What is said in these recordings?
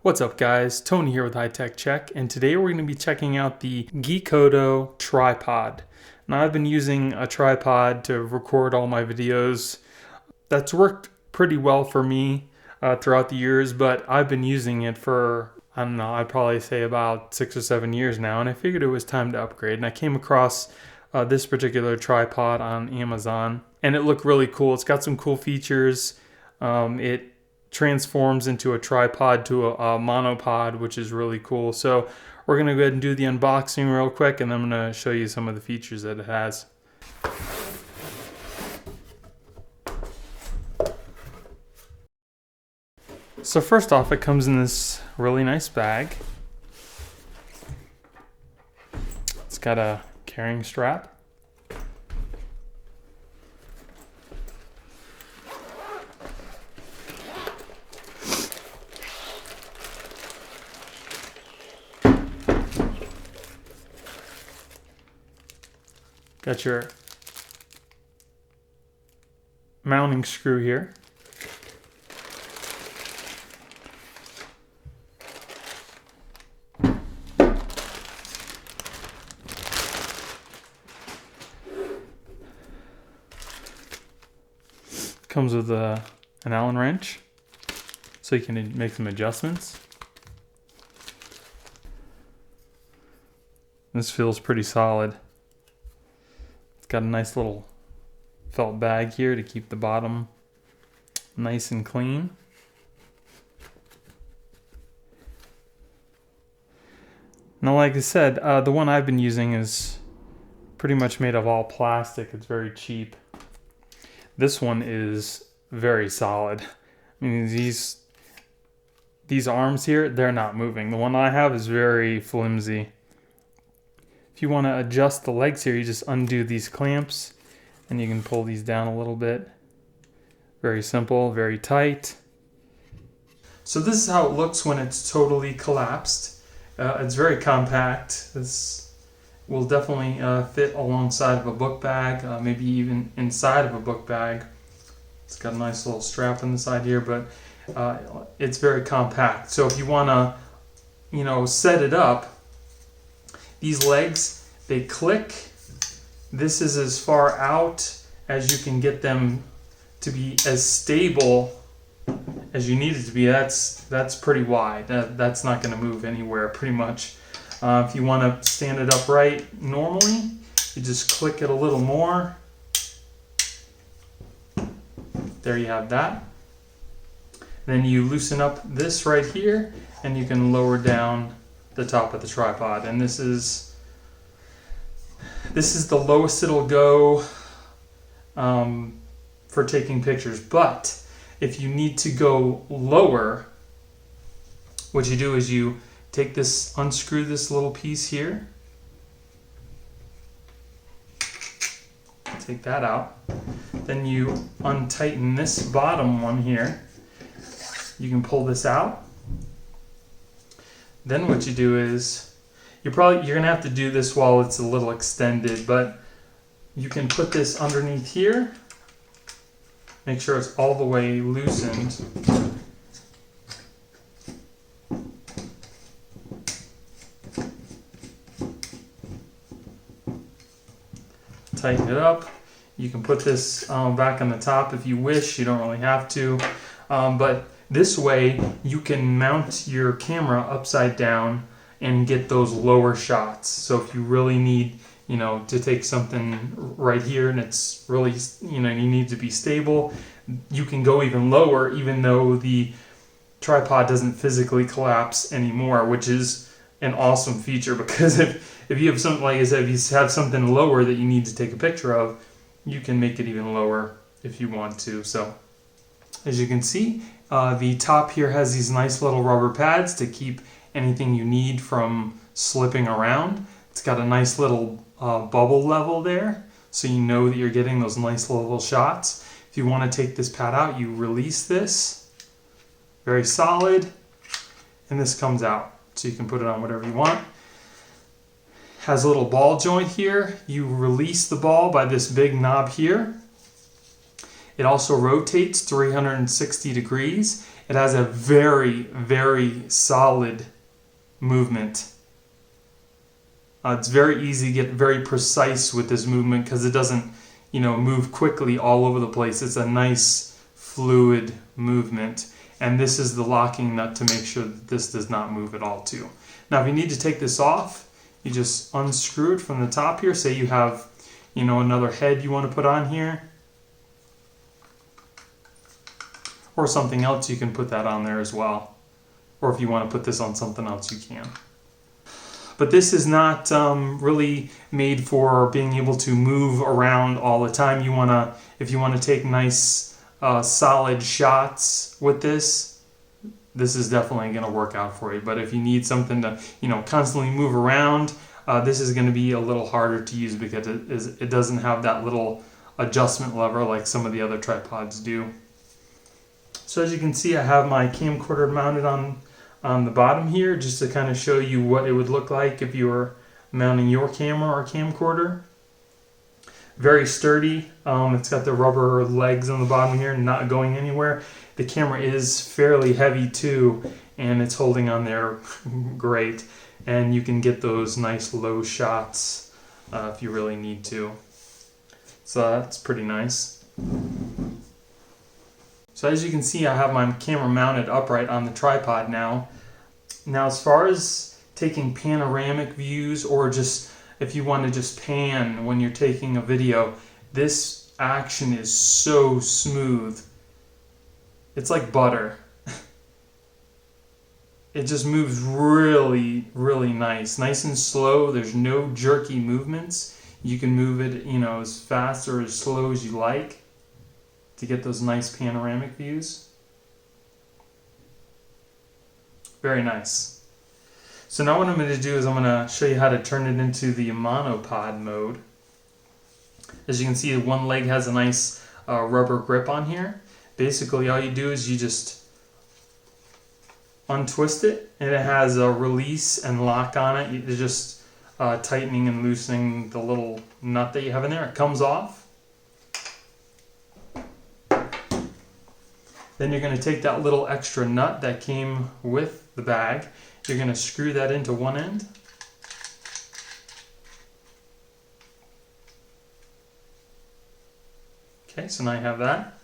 What's up guys, Tony here with HighTechCheck, and today we're going to be checking out the Geekoto tripod. Now I've been using a tripod to record all my videos. That's worked pretty well for me throughout the years, but I've been using it for, I don't know, I'd probably say about 6 or 7 years now, and I figured it was time to upgrade. And I came across this particular tripod on Amazon, and it looked really cool. It's got some cool features. It transforms into a tripod to a monopod, which is really cool. So we're going to go ahead and do the unboxing real quick, and then I'm going to show you some of the features that it has. So first off, it comes in this really nice bag. It's got a carrying strap. Got your mounting screw here. Comes with an Allen wrench, so you can make some adjustments. This feels pretty solid. Got a nice little felt bag here to keep the bottom nice and clean. Now, like I said, the one I've been using is pretty much made of all plastic. It's very cheap. This one is very solid. I mean, these arms here, they're not moving. The one I have is very flimsy. If you want to adjust the legs here, you just undo these clamps and you can pull these down a little bit. Very simple, very tight. So this is how it looks when it's totally collapsed. It's very compact. This will definitely fit alongside of a book bag, maybe even inside of a book bag. It's got a nice little strap on the side here, but it's very compact. So if you want to, set it up, these legs, they click. This is as far out as you can get them to be as stable as you need it to be. That's pretty wide. That's not going to move anywhere pretty much. If you want to stand it upright normally, you just click it a little more. There you have that. Then you loosen up this right here and you can lower down the top of the tripod, and this is the lowest it'll go for taking pictures. But if you need to go lower, what you do is you take this, unscrew this little piece here, take that out, then you untighten this bottom one here. You can pull this out. Then what you do is, you're gonna have to do this while it's a little extended, but you can put this underneath here. Make sure it's all the way loosened. Tighten it up. You can put this back on the top if you wish. You don't really have to, but this way you can mount your camera upside down and get those lower shots. So if you really need, to take something right here and it's really, you need to be stable, you can go even lower, even though the tripod doesn't physically collapse anymore, which is an awesome feature, because if you have something, like I said, if you have something lower that you need to take a picture of, you can make it even lower if you want to. So as you can see, the top here has these nice little rubber pads to keep anything you need from slipping around. It's got a nice little bubble level there, so you know that you're getting those nice little shots. If you want to take this pad out, you release this. Very solid. And this comes out, so you can put it on whatever you want. Has a little ball joint here. You release the ball by this big knob here. It also rotates 360 degrees, it has a very, very solid movement. It's very easy to get very precise with this movement because it doesn't, move quickly all over the place. It's a nice fluid movement. And this is the locking nut to make sure that this does not move at all too. Now if you need to take this off, you just unscrew it from the top here. Say you have, another head you want to put on here. Or something else, you can put that on there as well. Or if you want to put this on something else, you can. But this is not really made for being able to move around all the time. If you want to take nice solid shots with this is definitely going to work out for you. But if you need something to, constantly move around, this is going to be a little harder to use because it doesn't have that little adjustment lever like some of the other tripods do. So as you can see, I have my camcorder mounted on the bottom here just to kind of show you what it would look like if you were mounting your camera or camcorder. Very sturdy. It's got the rubber legs on the bottom here, not going anywhere. The camera is fairly heavy too, and it's holding on there great. And you can get those nice low shots if you really need to. So that's pretty nice. So as you can see, I have my camera mounted upright on the tripod now. Now as far as taking panoramic views, or just if you want to just pan when you're taking a video, this action is so smooth. It's like butter. It just moves really, really nice and slow. There's no jerky movements. You can move it, as fast or as slow as you like to get those nice panoramic views. Very nice. So now what I'm going to do is I'm going to show you how to turn it into the monopod mode. As you can see, one leg has a nice rubber grip on here. Basically all you do is you just untwist it, and it has a release and lock on it. You're just tightening and loosening the little nut that you have in there. It comes off. Then you're going to take that little extra nut that came with the bag. You're going to screw that into one end. Okay, so now you have that.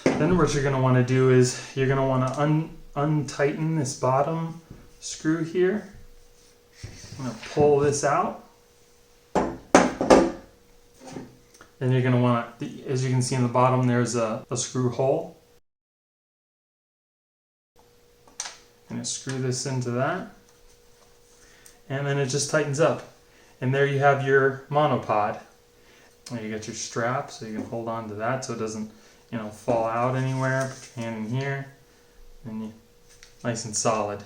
Then what you're going to want to do is you're going to want to untighten this bottom screw here. I'm going to pull this out. Then you're going to want to, as you can see in the bottom, there's a screw hole. I'm going to screw this into that. And then it just tightens up. And there you have your monopod. And you got your strap so you can hold on to that so it doesn't, fall out anywhere. Put your hand in here. And nice and solid.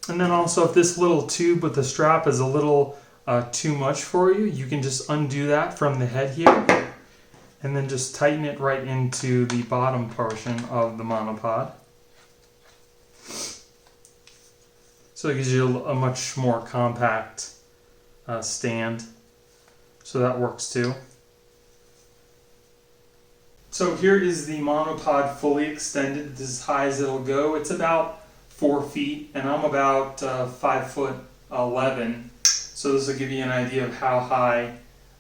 And then also if this little tube with the strap is a little too much for you, you can just undo that from the head here and then just tighten it right into the bottom portion of the monopod. So it gives you a much more compact stand. So that works too. So here is the monopod fully extended. This is as high as it'll go. It's about 4 feet, and I'm about 5'11". So this will give you an idea of how high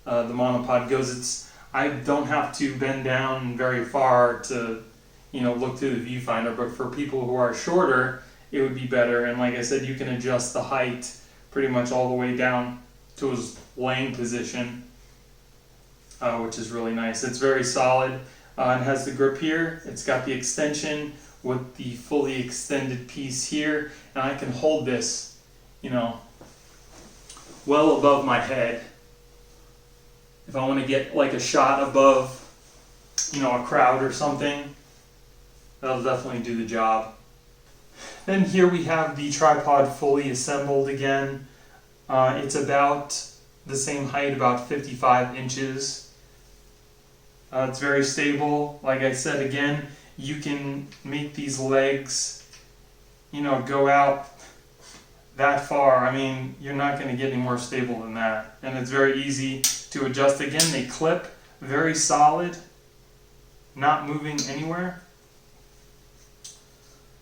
the monopod goes. I don't have to bend down very far to, look through the viewfinder, but for people who are shorter, it would be better. And like I said, you can adjust the height pretty much all the way down to his laying position, which is really nice. It's very solid. It has the grip here. It's got the extension with the fully extended piece here, and I can hold this, well above my head. If I want to get like a shot above, a crowd or something, that'll definitely do the job. Then here we have the tripod fully assembled again. It's about the same height, about 55 inches. It's very stable. Like I said again, you can make these legs, go out that far. I mean, you're not going to get any more stable than that. And it's very easy to adjust. Again, they clip, very solid, not moving anywhere.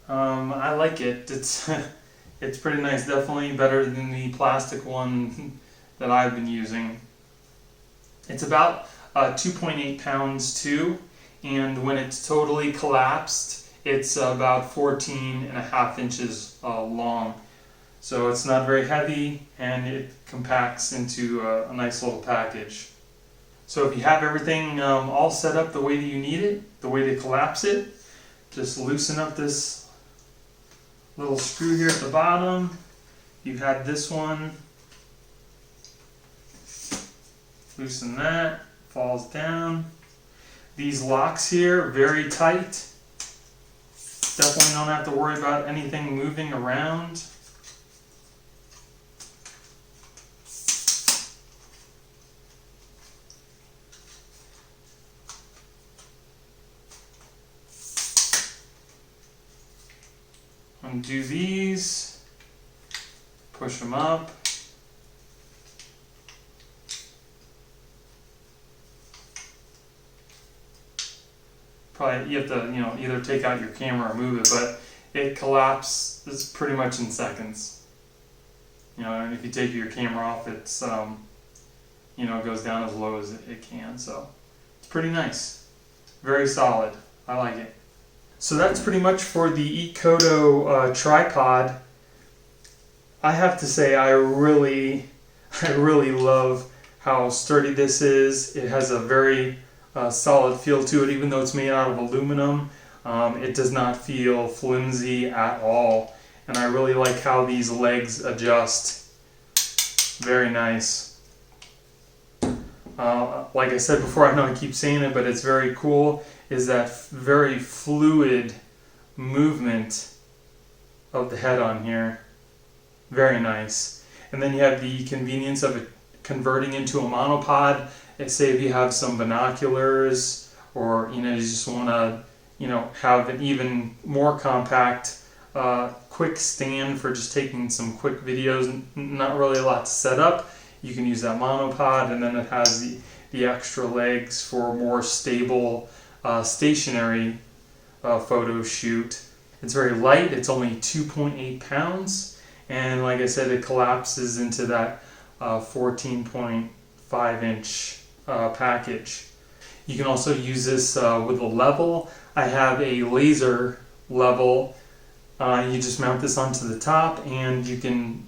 I like it. It's it's pretty nice. Definitely better than the plastic one that I've been using. It's about 2.8 pounds too, and when it's totally collapsed, it's about 14.5 inches long. So it's not very heavy, and it compacts into a nice little package. So if you have everything all set up the way that you need it, the way to collapse it, just loosen up this little screw here at the bottom. You've had this one. Loosen that, falls down. These locks here, very tight. Definitely don't have to worry about anything moving around. Undo these, push them up. Probably you have to, either take out your camera or move it, but it collapses pretty much in seconds. And if you take your camera off, it's it goes down as low as it can. So it's pretty nice, very solid. I like it. So that's pretty much for the Geekoto tripod. I have to say I really love how sturdy this is. It has a very solid feel to it, even though it's made out of aluminum. It does not feel flimsy at all, and I really like how these legs adjust. Very nice. Like I said before, I know I keep saying it, but it's very cool, is that very fluid movement of the head on here. Very nice. And then you have the convenience of it converting into a monopod. Say if you have some binoculars, or you just want to have an even more compact quick stand for just taking some quick videos, not really a lot to set up, you can use that monopod. And then it has the extra legs for more stable stationary photo shoot. It's very light. It's only 2.8 pounds, and like I said, it collapses into that 14.5 inch package. You can also use this with a level. I have a laser level. You just mount this onto the top, and you can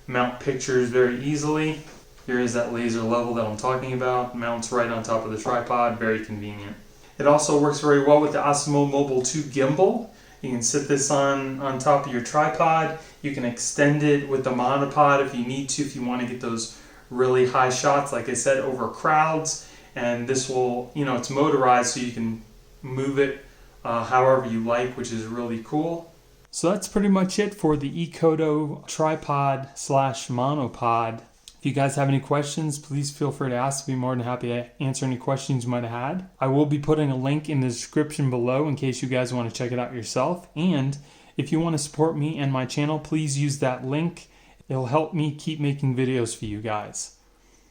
mount pictures very easily. Here is that laser level that I'm talking about. Mounts right on top of the tripod. Very convenient. It also works very well with the Osmo Mobile 2 gimbal. You can sit this on top of your tripod. You can extend it with the monopod if you need to, if you want to get those really high shots, like I said, over crowds. And this will, it's motorized, so you can move it however you like, which is really cool. So that's pretty much it for the Geekoto tripod / monopod. If you guys have any questions, please feel free to ask. I'll be more than happy to answer any questions you might have had. I will be putting a link in the description below in case you guys want to check it out yourself. And if you want to support me and my channel, please use that link. It'll help me keep making videos for you guys.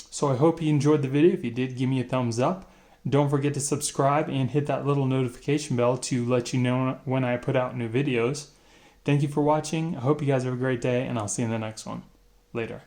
So I hope you enjoyed the video. If you did, give me a thumbs up. Don't forget to subscribe and hit that little notification bell to let you know when I put out new videos. Thank you for watching. I hope you guys have a great day, and I'll see you in the next one. Later.